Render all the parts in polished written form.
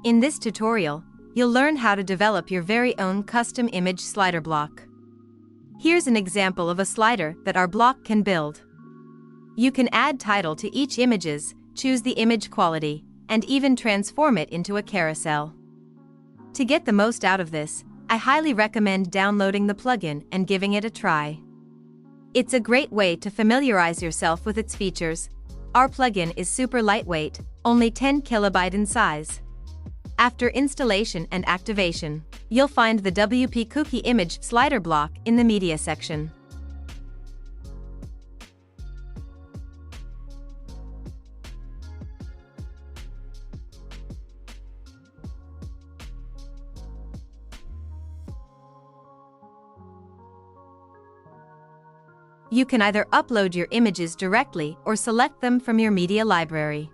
In this tutorial, you'll learn how to develop your very own custom image slider block. Here's an example of a slider that our block can build. You can add title to each images, choose the image quality, and even transform it into a carousel. To get the most out of this, I highly recommend downloading the plugin and giving it a try. It's a great way to familiarize yourself with its features. Our plugin is super lightweight, only 10 KB in size. After installation and activation, you'll find the WP Cookie image slider block in the media section. You can either upload your images directly or select them from your media library.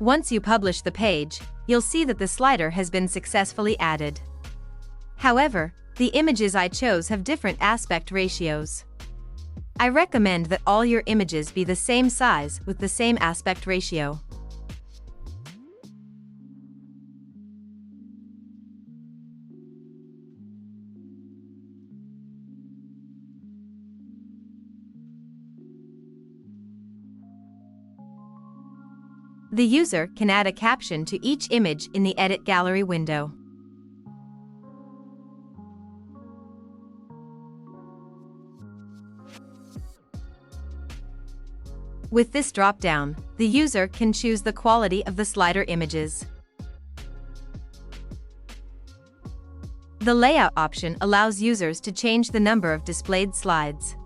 Once you publish the page, you'll see that the slider has been successfully added. However, the images I chose have different aspect ratios. I recommend that all your images be the same size with the same aspect ratio. The user can add a caption to each image in the Edit Gallery window. With this drop-down, the user can choose the quality of the slider images. The layout option allows users to change the number of displayed slides.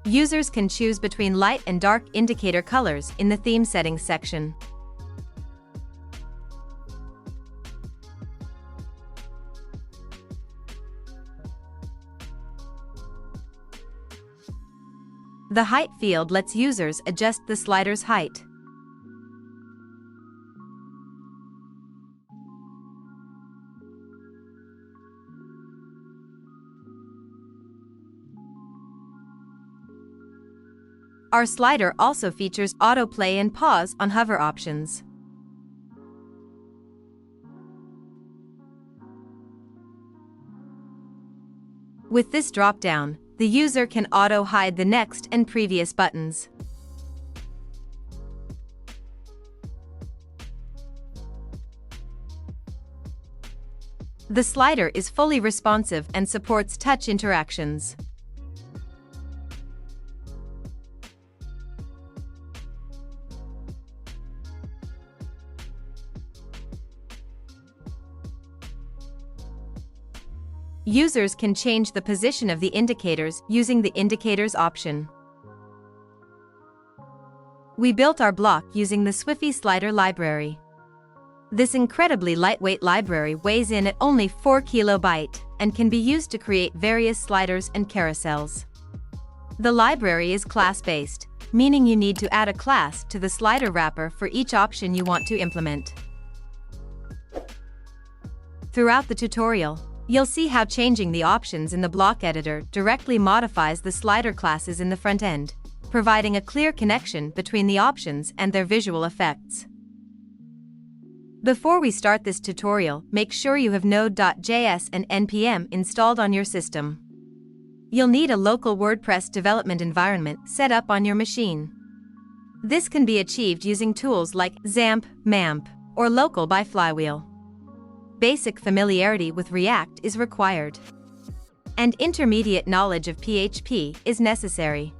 Users can choose between light and dark indicator colors in the theme settings section. The height field lets users adjust the slider's height. Our slider also features autoplay and pause on hover options. With this drop-down, the user can auto-hide the next and previous buttons. The slider is fully responsive and supports touch interactions. Users can change the position of the indicators using the Indicators option. We built our block using the Swiffy Slider library. This incredibly lightweight library weighs in at only 4 KB and can be used to create various sliders and carousels. The library is class-based, meaning you need to add a class to the slider wrapper for each option you want to implement. Throughout the tutorial, you'll see how changing the options in the block editor directly modifies the slider classes in the front end, providing a clear connection between the options and their visual effects. Before we start this tutorial, make sure you have Node.js and npm installed on your system. You'll need a local WordPress development environment set up on your machine. This can be achieved using tools like XAMPP, MAMP, or Local by Flywheel. Basic familiarity with React is required, and intermediate knowledge of PHP is necessary.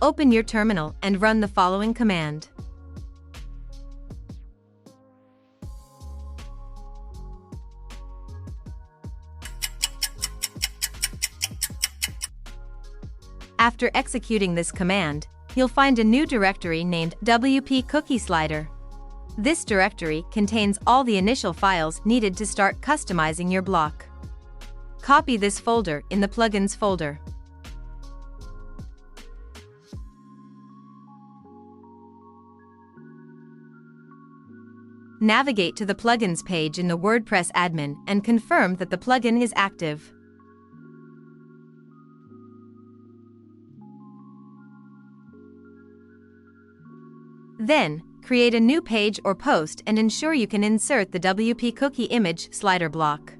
Open your terminal and run the following command. After executing this command, you'll find a new directory named WP Cookie Slider. This directory contains all the initial files needed to start customizing your block. Copy this folder in the Plugins folder. Navigate to the Plugins page in the WordPress admin and confirm that the plugin is active. Then, create a new page or post and ensure you can insert the WP Cookie image slider block.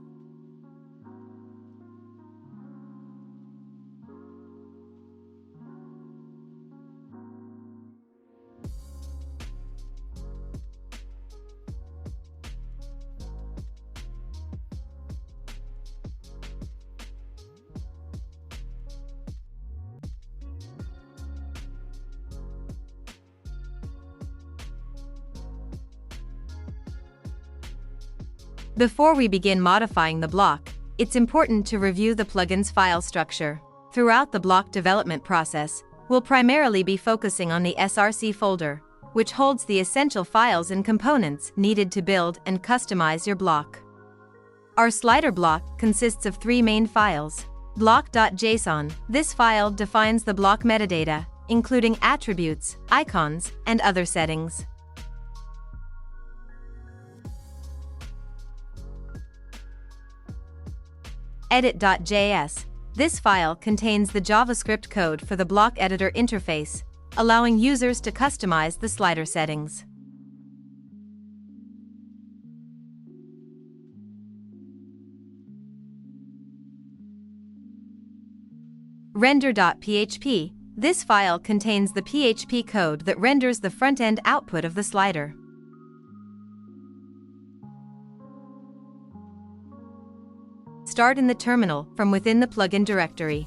Before we begin modifying the block, it's important to review the plugin's file structure. Throughout the block development process, we'll primarily be focusing on the src folder, which holds the essential files and components needed to build and customize your block. Our slider block consists of three main files. Block.json. This file defines the block metadata, including attributes, icons, and other settings. Edit.js. This file contains the JavaScript code for the block editor interface, allowing users to customize the slider settings. Render.php. This file contains the PHP code that renders the front-end output of the slider. Start in the terminal from within the plugin directory.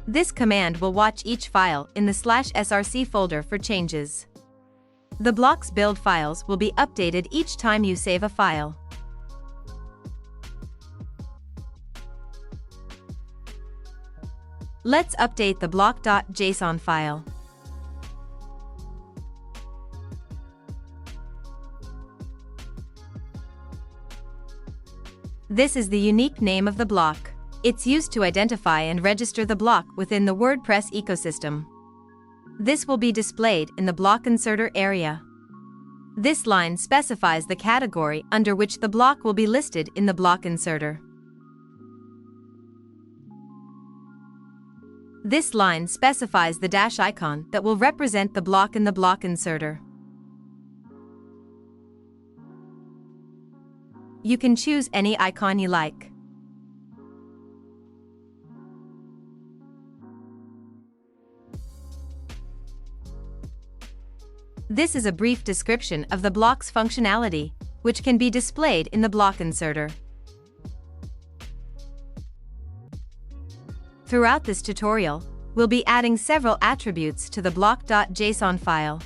This command will watch each file in the /src folder for changes. The block's build files will be updated each time you save a file. Let's update the block.json file. This is the unique name of the block. It's used to identify and register the block within the WordPress ecosystem. This will be displayed in the block inserter area. This line specifies the category under which the block will be listed in the block inserter. This line specifies the dash icon that will represent the block in the block inserter. You can choose any icon you like. This is a brief description of the block's functionality, which can be displayed in the block inserter. Throughout this tutorial, we'll be adding several attributes to the block.json file.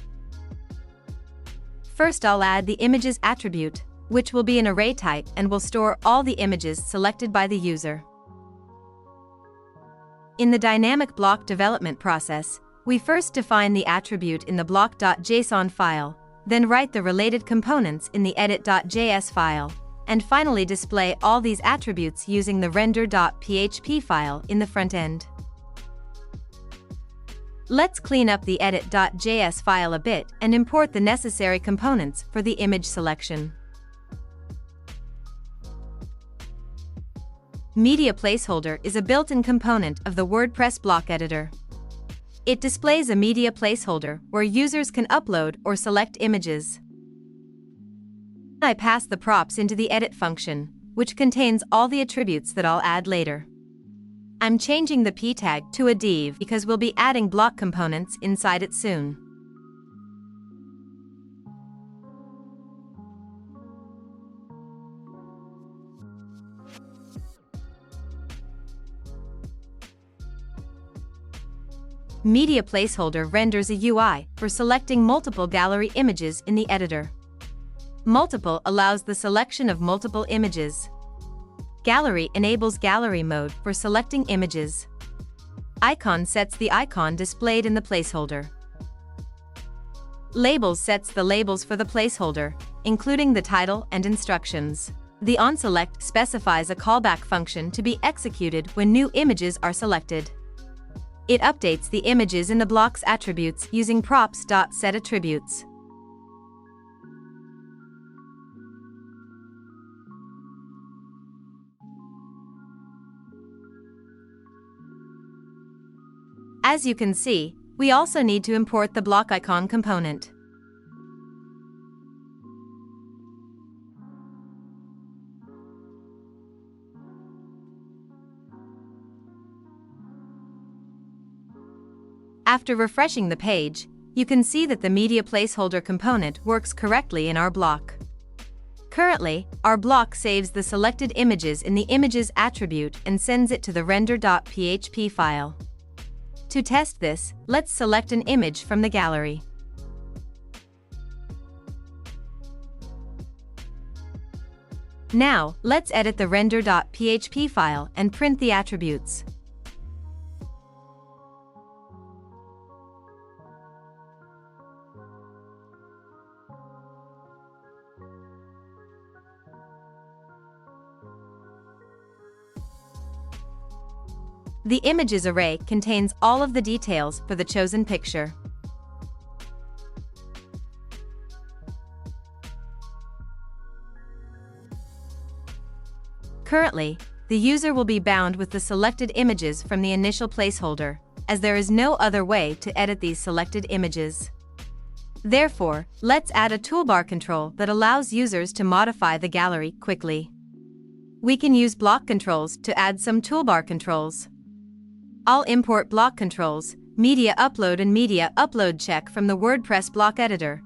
First, I'll add the images attribute, which will be an array type and will store all the images selected by the user. In the dynamic block development process, we first define the attribute in the block.json file, then write the related components in the edit.js file, and finally display all these attributes using the render.php file in the front end. Let's clean up the edit.js file a bit and import the necessary components for the image selection. Media Placeholder is a built-in component of the WordPress block editor. It displays a media placeholder where users can upload or select images. I pass the props into the edit function, which contains all the attributes that I'll add later. I'm changing the p tag to a div because we'll be adding block components inside it soon. Media Placeholder renders a UI for selecting multiple gallery images in the editor. Multiple allows the selection of multiple images. Gallery enables gallery mode for selecting images. Icon sets the icon displayed in the placeholder. Labels sets the labels for the placeholder, including the title and instructions. The onSelect specifies a callback function to be executed when new images are selected. It updates the images in the block's attributes using props.setAttributes. As you can see, we also need to import the block icon component. After refreshing the page, you can see that the media placeholder component works correctly in our block. Currently, our block saves the selected images in the images attribute and sends it to the render.php file. To test this, let's select an image from the gallery. Now, let's edit the render.php file and print the attributes. The images array contains all of the details for the chosen picture. Currently, the user will be bound with the selected images from the initial placeholder, as there is no other way to edit these selected images. Therefore, let's add a toolbar control that allows users to modify the gallery quickly. We can use block controls to add some toolbar controls. I'll import block controls, media upload and media upload check from the WordPress block editor,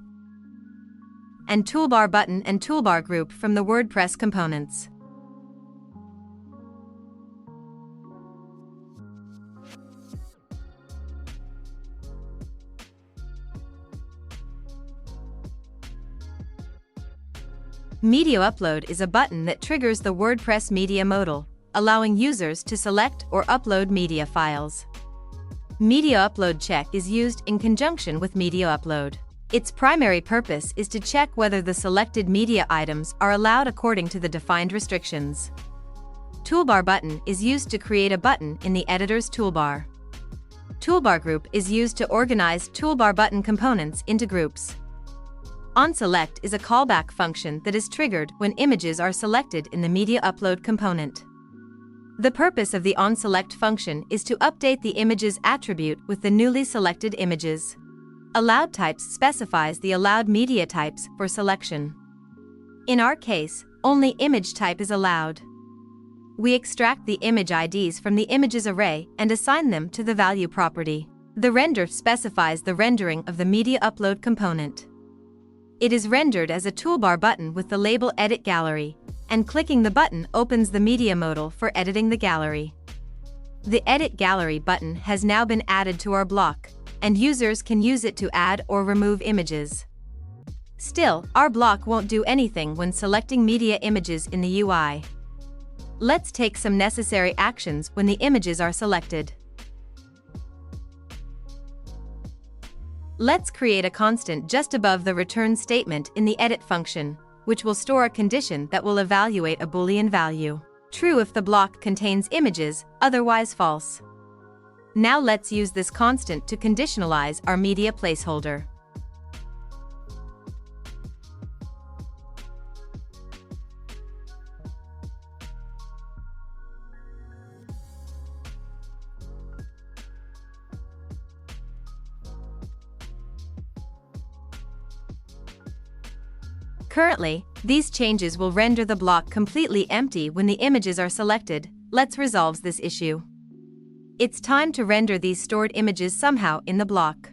and toolbar button and toolbar group from the WordPress components. Media upload is a button that triggers the WordPress media modal, allowing users to select or upload media files. Media upload check is used in conjunction with media upload. Its primary purpose is to check whether the selected media items are allowed according to the defined restrictions. Toolbar button is used to create a button in the editor's toolbar. Toolbar group is used to organize toolbar button components into groups. OnSelect is a callback function that is triggered when images are selected in the media upload component. The purpose of the onSelect function is to update the images attribute with the newly selected images. Allowed types specifies the allowed media types for selection. In our case, only image type is allowed. We extract the image IDs from the images array and assign them to the value property. The render specifies the rendering of the media upload component. It is rendered as a toolbar button with the label Edit Gallery, and clicking the button opens the media modal for editing the gallery. The Edit Gallery button has now been added to our block, and users can use it to add or remove images. Still, our block won't do anything when selecting media images in the UI. Let's take some necessary actions when the images are selected. Let's create a constant just above the return statement in the edit function, which will store a condition that will evaluate a Boolean value. True if the block contains images, otherwise false. Now let's use this constant to conditionalize our media placeholder. Currently, these changes will render the block completely empty when the images are selected. Let's resolve this issue. It's time to render these stored images somehow in the block.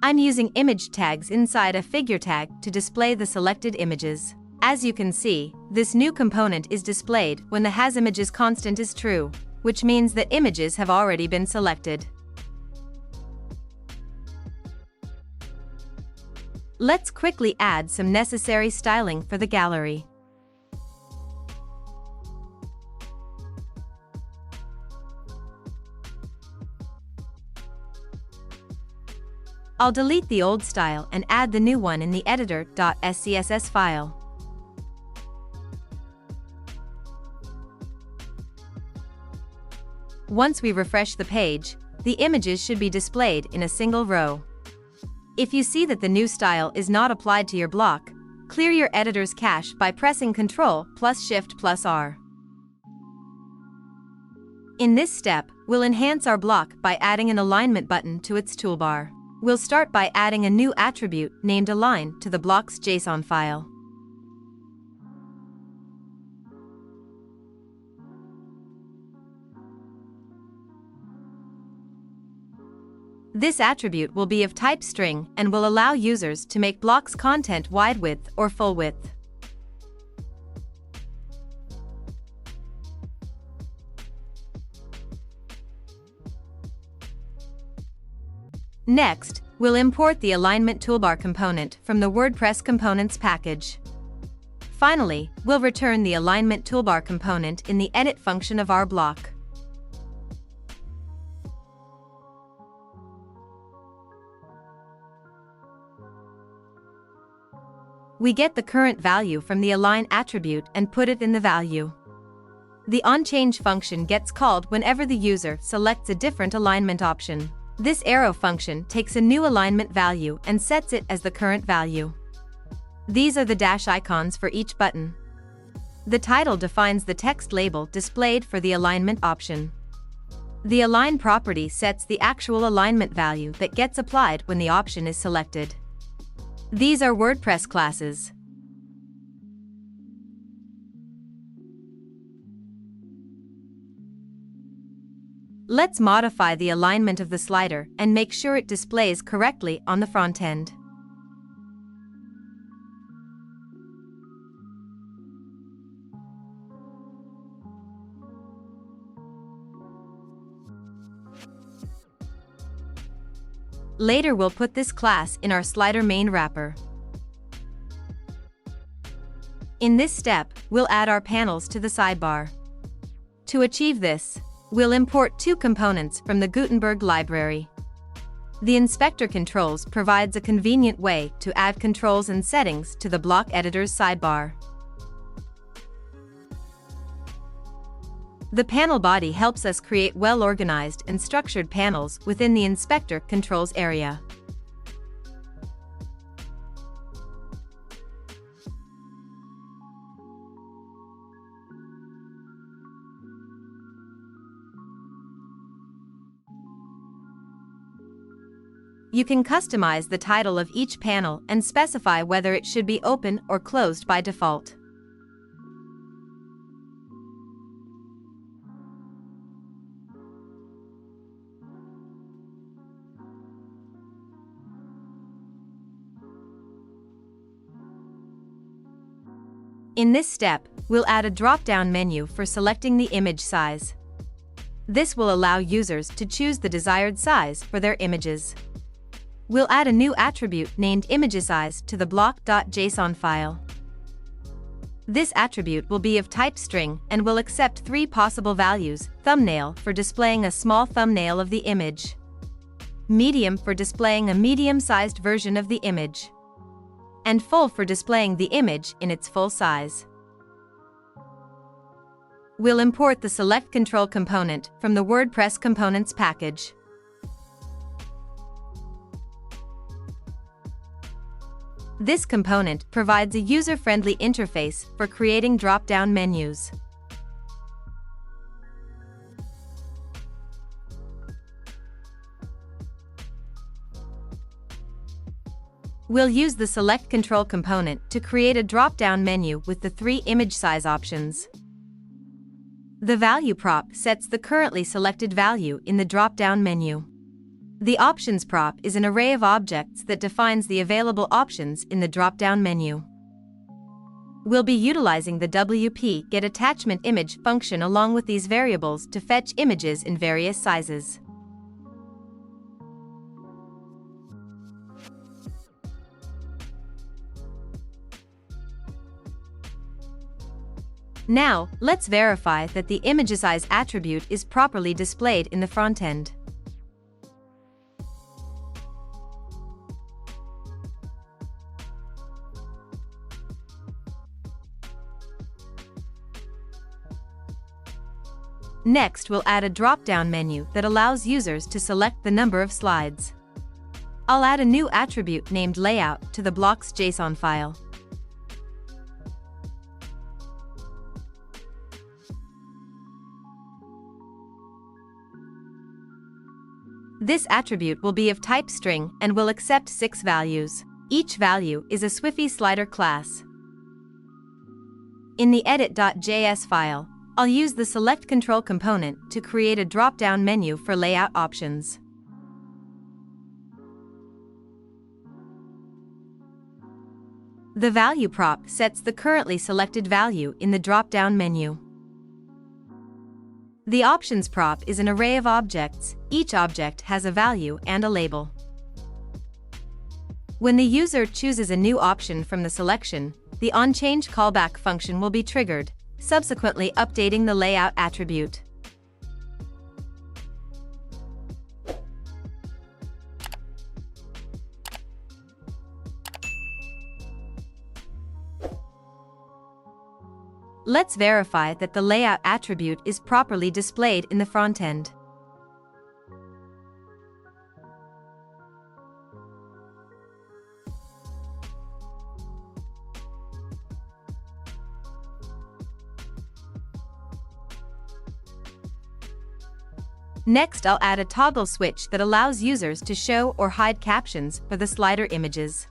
I'm using image tags inside a figure tag to display the selected images. As you can see, this new component is displayed when the hasImages constant is true, which means that images have already been selected. Let's quickly add some necessary styling for the gallery. I'll delete the old style and add the new one in the editor.scss file. Once we refresh the page, the images should be displayed in a single row. If you see that the new style is not applied to your block, clear your editor's cache by pressing Ctrl+Shift+R. In this step, we'll enhance our block by adding an alignment button to its toolbar. We'll start by adding a new attribute named Align to the block's JSON file. This attribute will be of type string and will allow users to make block's content wide width or full width. Next, we'll import the alignment toolbar component from the WordPress components package. Finally, we'll return the alignment toolbar component in the edit function of our block. We get the current value from the align attribute and put it in the value. The onChange function gets called whenever the user selects a different alignment option. This arrow function takes a new alignment value and sets it as the current value. These are the dash icons for each button. The title defines the text label displayed for the alignment option. The align property sets the actual alignment value that gets applied when the option is selected. These are WordPress classes. Let's modify the alignment of the slider and make sure it displays correctly on the front end. Later we'll put this class in our slider main wrapper. In this step, we'll add our panels to the sidebar. To achieve this, we'll import two components from the Gutenberg library. The Inspector Controls provides a convenient way to add controls and settings to the block editor's sidebar. The panel body helps us create well-organized and structured panels within the Inspector Controls area. You can customize the title of each panel and specify whether it should be open or closed by default. In this step, we'll add a drop-down menu for selecting the image size. This will allow users to choose the desired size for their images. We'll add a new attribute named ImageSize to the block.json file. This attribute will be of type string and will accept three possible values: thumbnail for displaying a small thumbnail of the image, medium for displaying a medium-sized version of the image, and full for displaying the image in its full size. We'll import the select control component from the WordPress components package. This component provides a user-friendly interface for creating drop-down menus. We'll use the select control component to create a drop-down menu with the three image size options. The value prop sets the currently selected value in the drop-down menu. The options prop is an array of objects that defines the available options in the drop-down menu. We'll be utilizing the WP Get Attachment Image function along with these variables to fetch images in various sizes. Now, let's verify that the ImageSize attribute is properly displayed in the front end. Next, we'll add a drop-down menu that allows users to select the number of slides. I'll add a new attribute named layout to the block.json file. This attribute will be of type string and will accept 6 values. Each value is a Swiffy Slider class. In the edit.js file, I'll use the select control component to create a drop-down menu for layout options. The value prop sets the currently selected value in the drop-down menu. The options prop is an array of objects. Each object has a value and a label. When the user chooses a new option from the selection, the onChange callback function will be triggered, subsequently updating the layout attribute. Let's verify that the layout attribute is properly displayed in the front end. Next, I'll add a toggle switch that allows users to show or hide captions for the slider images.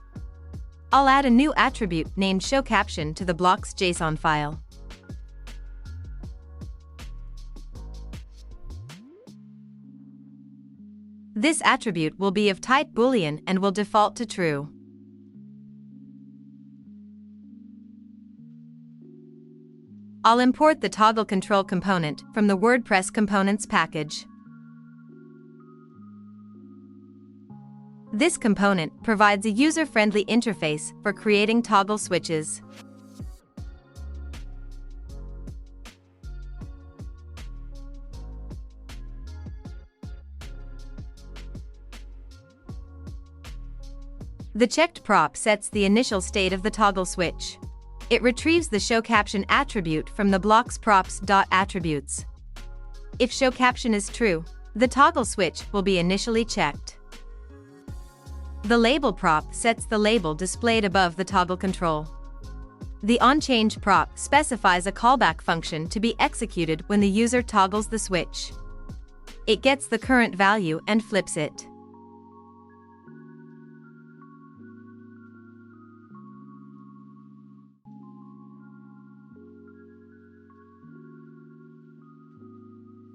I'll add a new attribute named showCaption to the block.json file. This attribute will be of type Boolean and will default to true. I'll import the toggle control component from the WordPress components package. This component provides a user-friendly interface for creating toggle switches. The checked prop sets the initial state of the toggle switch. It retrieves the showCaption attribute from the block's props.attributes. If showCaption is true, the toggle switch will be initially checked. The label prop sets the label displayed above the toggle control. The onChange prop specifies a callback function to be executed when the user toggles the switch. It gets the current value and flips it.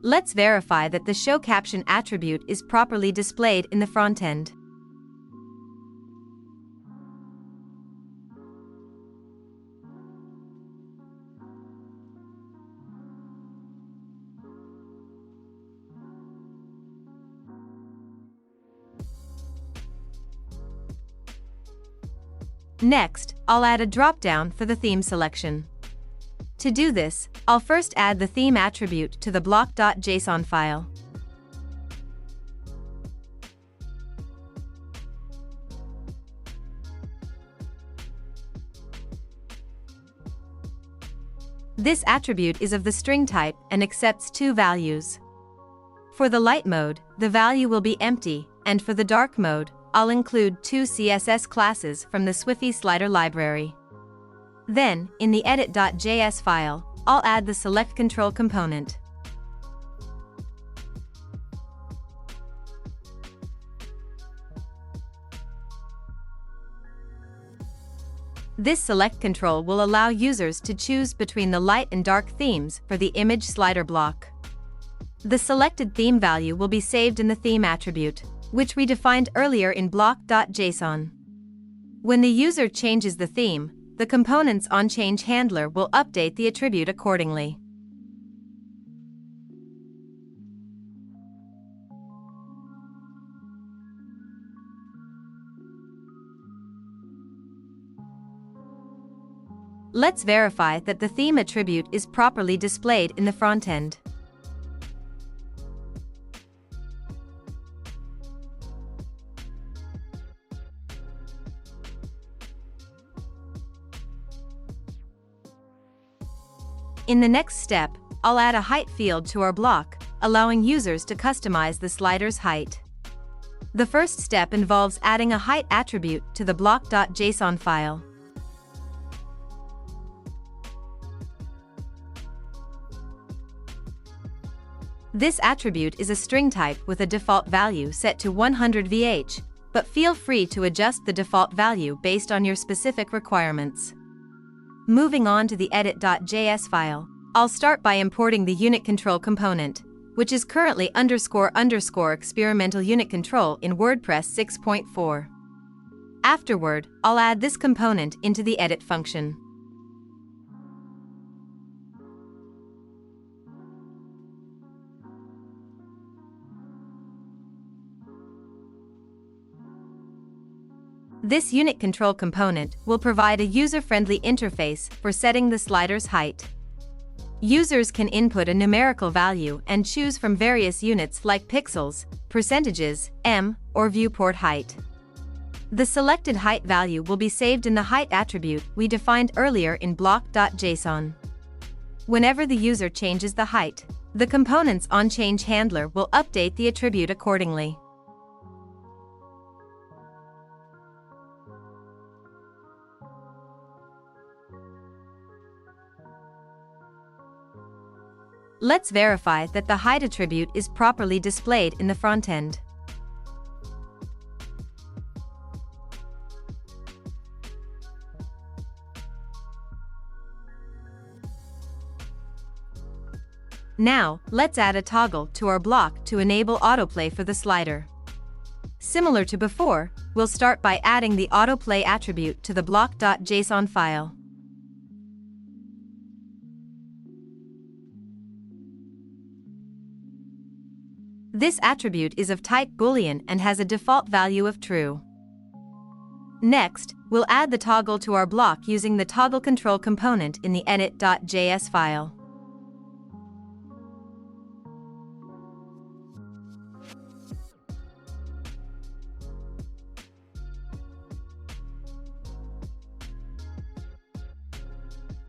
Let's verify that the showCaption attribute is properly displayed in the front end. Next, I'll add a drop-down for the theme selection. To do this, I'll first add the theme attribute to the block.json file. This attribute is of the string type and accepts 2 values. For the light mode, the value will be empty, and for the dark mode, I'll include 2 CSS classes from the Swiffy Slider library. Then, in the edit.js file, I'll add the select control component. This select control will allow users to choose between the light and dark themes for the image slider block. The selected theme value will be saved in the theme attribute, which we defined earlier in block.json. When the user changes the theme, the component's onChange handler will update the attribute accordingly. Let's verify that the theme attribute is properly displayed in the front end. In the next step, I'll add a height field to our block, allowing users to customize the slider's height. The first step involves adding a height attribute to the block.json file. This attribute is a string type with a default value set to 100 VH, but feel free to adjust the default value based on your specific requirements. Moving on to the edit.js file, I'll start by importing the unit control component, which is currently __ experimental unit control in WordPress 6.4. Afterward, I'll add this component into the edit function. This unit control component will provide a user-friendly interface for setting the slider's height. Users can input a numerical value and choose from various units like pixels, percentages, or viewport height. The selected height value will be saved in the height attribute we defined earlier in block.json. Whenever the user changes the height, the component's onChange handler will update the attribute accordingly. Let's verify that the height attribute is properly displayed in the front end. Now, let's add a toggle to our block to enable autoplay for the slider. Similar to before, we'll start by adding the autoplay attribute to the block.json file. This attribute is of type Boolean and has a default value of true. Next, we'll add the toggle to our block using the toggle control component in the edit.js file.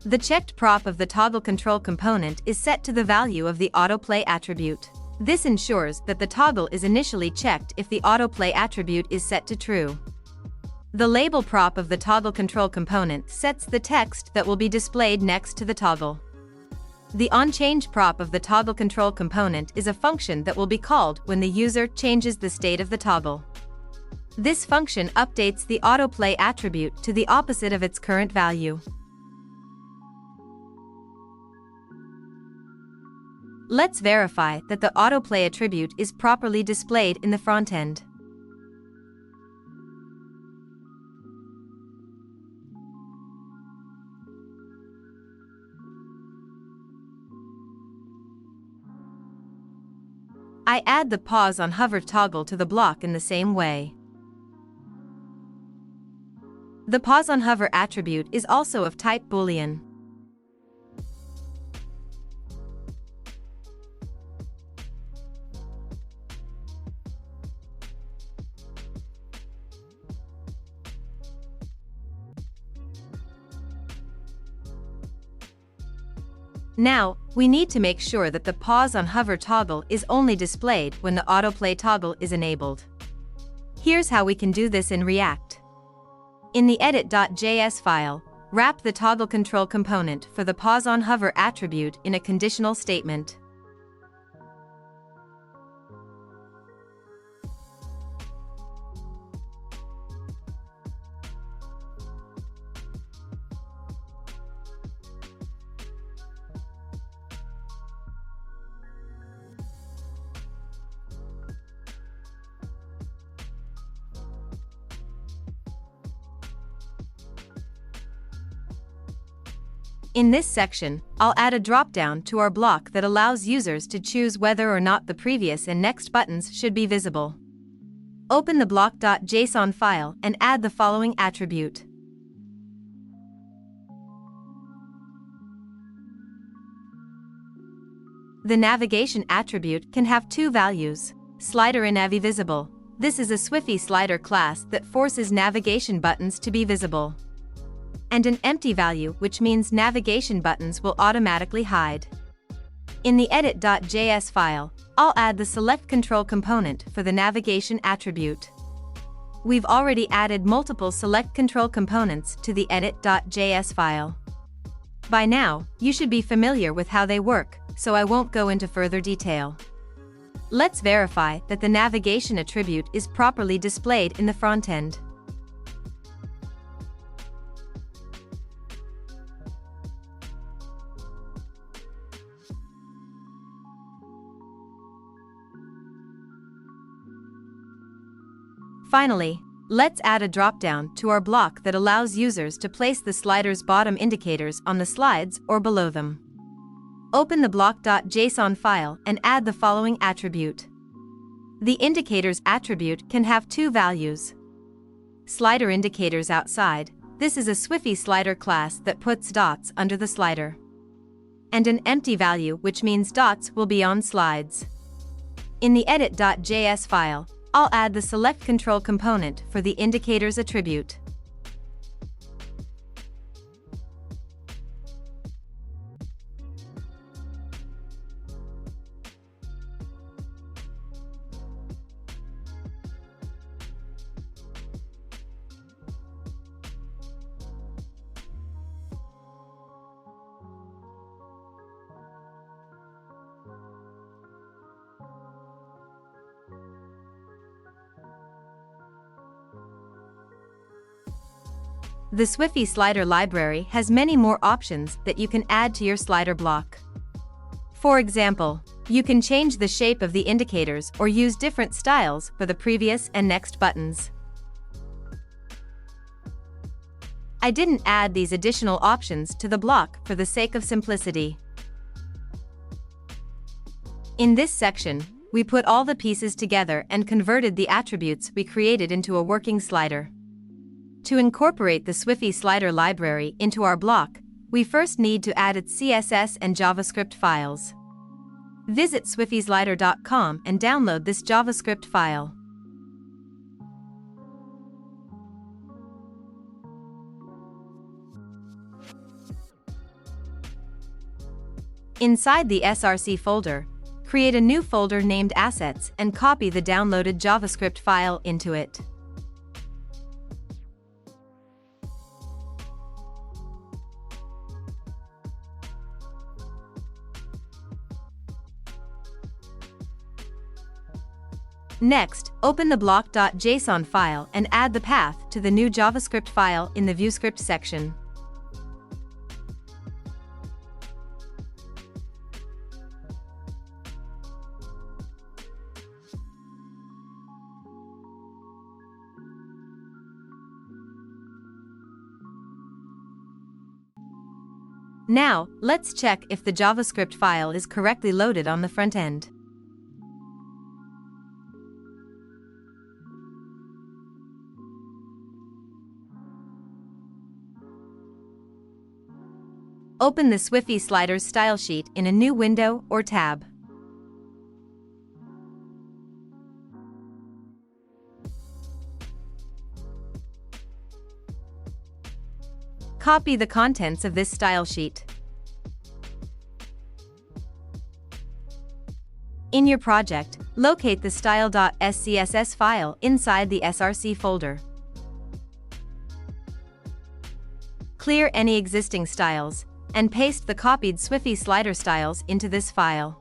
The checked prop of the toggle control component is set to the value of the autoplay attribute. This ensures that the toggle is initially checked if the autoplay attribute is set to true. The label prop of the toggle control component sets the text that will be displayed next to the toggle. The onChange prop of the toggle control component is a function that will be called when the user changes the state of the toggle. This function updates the autoplay attribute to the opposite of its current value. Let's verify that the autoplay attribute is properly displayed in the front end. I add the pause on hover toggle to the block in the same way. The pause on hover attribute is also of type Boolean. Now, we need to make sure that the pause on hover toggle is only displayed when the autoplay toggle is enabled. Here's how we can do this in React. In the edit.js file, wrap the toggle control component for the pause on hover attribute in a conditional statement. In this section, I'll add a dropdown to our block that allows users to choose whether or not the previous and next buttons should be visible. Open the block.json file and add the following attribute. The navigation attribute can have two values: slider and nav visible. This is a Swiffy Slider class that forces navigation buttons to be visible. And an empty value, which means navigation buttons will automatically hide. In the edit.js file, I'll add the select control component for the navigation attribute. We've already added multiple select control components to the edit.js file. By now, you should be familiar with how they work, so I won't go into further detail. Let's verify that the navigation attribute is properly displayed in the front end. Finally, let's add a dropdown to our block that allows users to place the slider's bottom indicators on the slides or below them. Open the block.json file and add the following attribute. The indicators attribute can have two values. Slider indicators outside, this is a Swiffy Slider class that puts dots under the slider. And an empty value, which means dots will be on slides. In the edit.js file, I'll add the select control component for the indicators attribute. The Swiffy Slider library has many more options that you can add to your slider block. For example, you can change the shape of the indicators or use different styles for the previous and next buttons. I didn't add these additional options to the block for the sake of simplicity. In this section, we put all the pieces together and converted the attributes we created into a working slider. To incorporate the Swiffy Slider library into our block, we first need to add its CSS and JavaScript files. Visit swiffyslider.com and download this JavaScript file. Inside the src folder, create a new folder named Assets and copy the downloaded JavaScript file into it. Next, open the block.json file and add the path to the new JavaScript file in the ViewScript section. Now, let's check if the JavaScript file is correctly loaded on the front end. Open the Swiffy Sliders style sheet in a new window or tab. Copy the contents of this style sheet. In your project, locate the style.scss file inside the src folder. Clear any existing styles, and paste the copied Swiffy Slider styles into this file.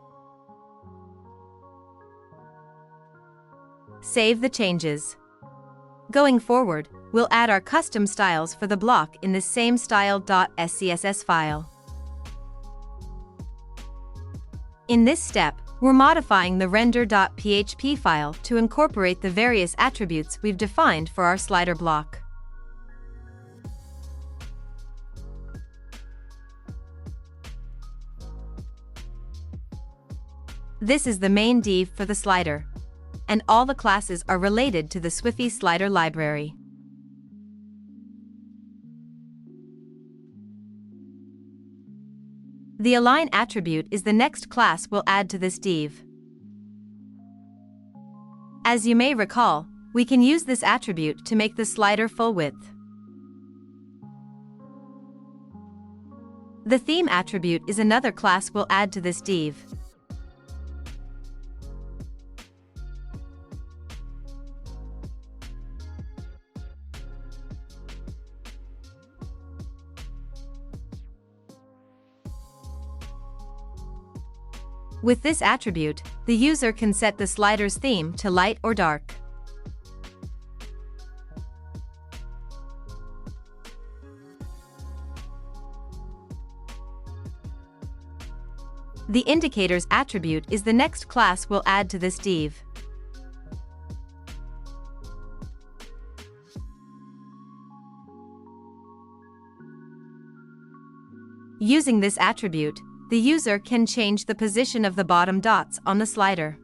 Save the changes. Going forward, we'll add our custom styles for the block in this same style.scss file. In this step, we're modifying the render.php file to incorporate the various attributes we've defined for our slider block. This is the main div for the slider, and all the classes are related to the Swiffy Slider library. The align attribute is the next class we'll add to this div. As you may recall, we can use this attribute to make the slider full width. The theme attribute is another class we'll add to this div. With this attribute, the user can set the slider's theme to light or dark. The indicators attribute is the next class we'll add to this div. Using this attribute, the user can change the position of the bottom dots on the slider.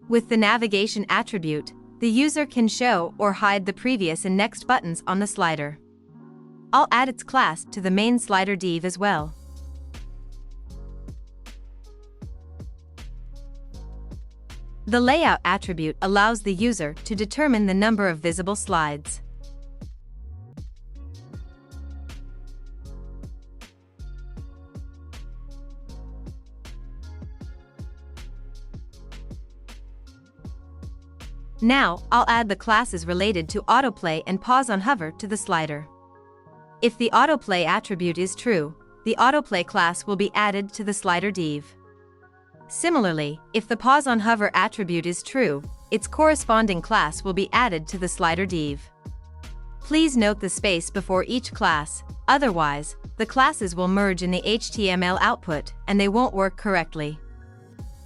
With the navigation attribute, the user can show or hide the previous and next buttons on the slider. I'll add its class to the main slider div as well. The layout attribute allows the user to determine the number of visible slides. Now, I'll add the classes related to autoplay and pause on hover to the slider. If the autoplay attribute is true, the autoplay class will be added to the slider div. Similarly, if the pause on hover attribute is true, its corresponding class will be added to the slider div. Please note the space before each class, otherwise, the classes will merge in the HTML output and they won't work correctly.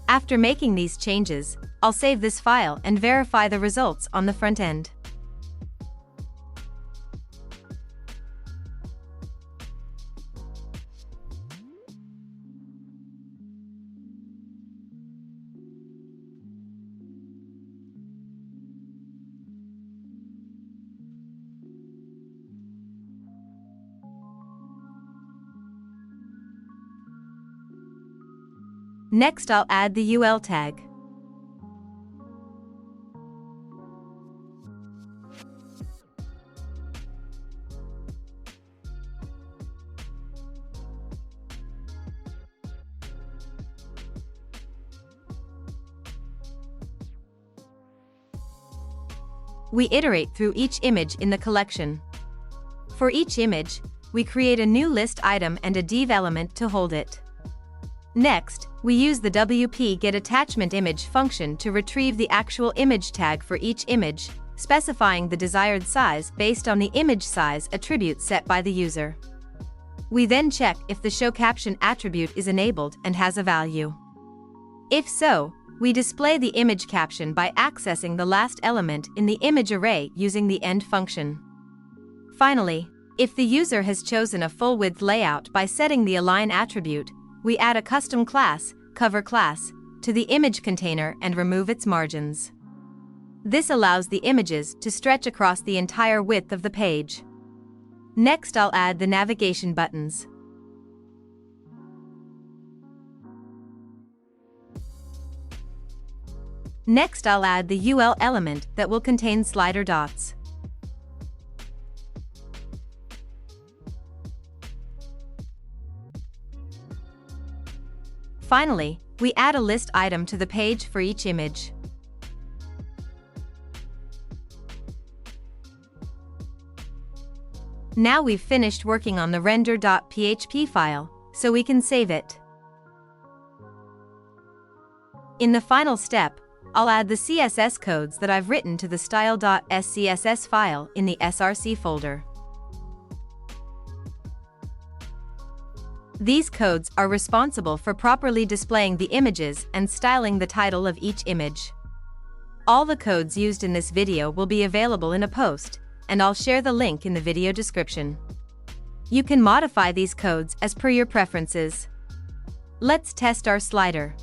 After making these changes, I'll save this file and verify the results on the front end. Next, I'll add the UL tag. We iterate through each image in the collection. For each image, we create a new list item and a div element to hold it. Next, we use the wp-getAttachmentImage function to retrieve the actual image tag for each image, specifying the desired size based on the image size attribute set by the user. We then check if the showCaption attribute is enabled and has a value. If so, we display the image caption by accessing the last element in the image array using the end function. Finally, if the user has chosen a full-width layout by setting the align attribute, we add a custom class, cover class, to the image container and remove its margins. This allows the images to stretch across the entire width of the page. Next, I'll add the navigation buttons. Next, I'll add the UL element that will contain slider dots. Finally, we add a list item to the page for each image. Now we've finished working on the render.php file, so we can save it. In the final step, I'll add the CSS codes that I've written to the style.scss file in the src folder. These codes are responsible for properly displaying the images and styling the title of each image. All the codes used in this video will be available in a post, and I'll share the link in the video description. You can modify these codes as per your preferences. Let's test our slider.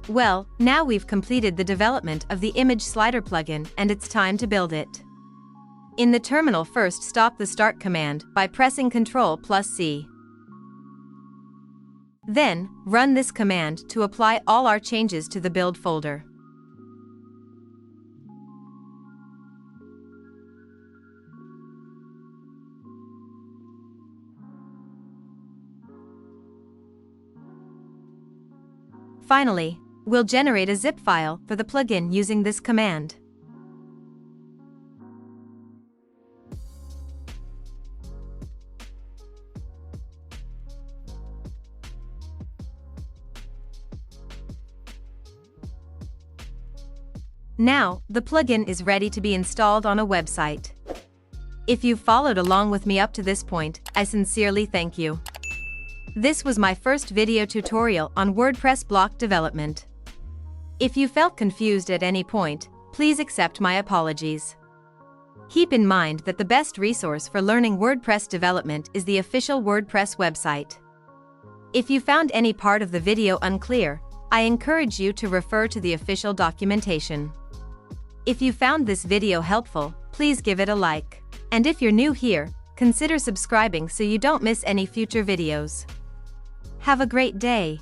Well, now we've completed the development of the image slider plugin and it's time to build it. In the terminal, first stop the start command by pressing Ctrl+C. Then, run this command to apply all our changes to the build folder. Finally, we'll generate a zip file for the plugin using this command. Now, the plugin is ready to be installed on a website. If you've followed along with me up to this point, I sincerely thank you. This was my first video tutorial on WordPress block development. If you felt confused at any point, please accept my apologies. Keep in mind that the best resource for learning WordPress development is the official WordPress website. If you found any part of the video unclear, I encourage you to refer to the official documentation. If you found this video helpful, please give it a like. And if you're new here, consider subscribing so you don't miss any future videos. Have a great day.